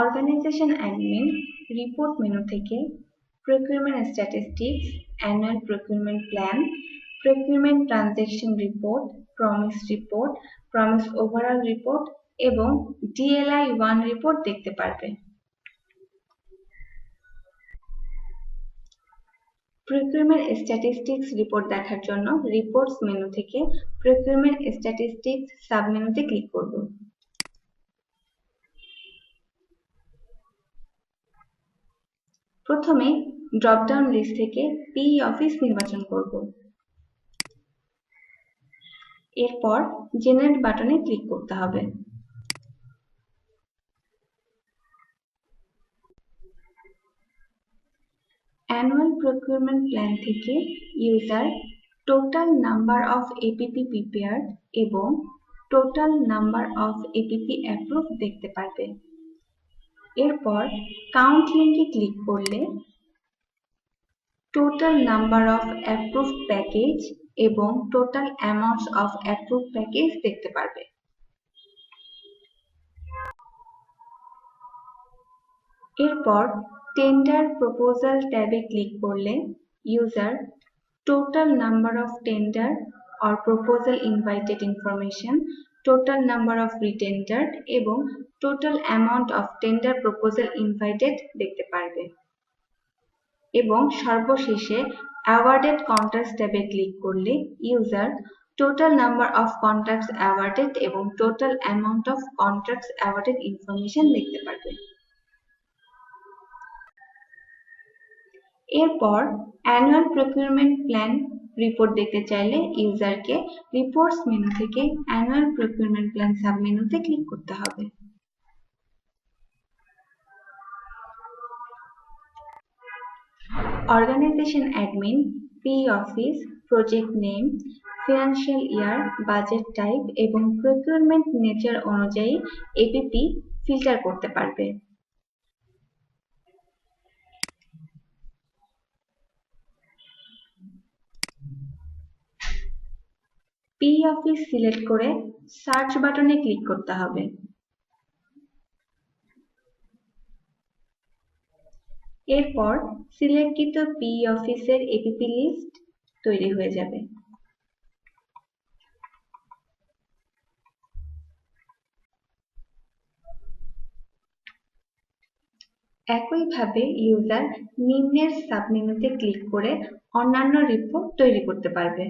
Organisation admin report menu থেকে procurement statistics, annual procurement plan, procurement transaction report, PROMIS overall report এবং DLI 1 report দেখতে পারবে। Procurement statistics report দেখার জন্য reports menu থেকে procurement statistics সাবমেনুতে ক্লিক করব। প্রথমে ড্রপডাউন লিস্ট থেকে PE অফিস নির্বাচন করব। এরপর জেনারেট বাটনে ক্লিক করতে হবে। অ্যানুয়াল প্রকিউরমেন্ট প্ল্যান থেকে user total number of APP prepared এবং total number of APP approve দেখতে পারবে। এরপর কাউন্ট লিঙ্কে ক্লিক করলে total number of approved package এবং total amounts of approved package দেখতে পারবে। এরপর টেন্ডার প্রপোজাল ট্যাবে ক্লিক করলে user total number of tender or proposal invited information, total number of retendered এবং total amount of tender proposal invited দেখতে পারবে। এবং সর্বশেষে অ্যাওয়ার্ডেড কন্ট্রাক্টস ট্যাবে ক্লিক করলে user total number of contracts awarded এবং total amount of contracts awarded information দেখতে পারবে। এরপর অ্যানুয়াল প্রকিউরমেন্ট প্ল্যান রিপোর্ট দেখতে চাইলে ইউজারকে রিপোর্টস মেনু থেকে অ্যানুয়াল প্রকিউরমেন্ট প্ল্যান সাবমেনুতে ক্লিক করতে হবে। Organisation admin, PE office, project name, financial year, budget type এবং প্রকিউরমেন্ট নেচার অনুযায়ী APP ফিল্টার করতে পারবে। PE অফিস সিলেক্ট করে সার্চ বাটনে ক্লিক করতে হবে। এরপর সিলেক্টকৃত PE অফিসের APP লিস্ট তৈরি হয়ে যাবে। একইভাবে ইউজার নিম্নের সাবমেনুতে ক্লিক করে অন্যান্য রিপোর্ট তৈরি করতে পারবে।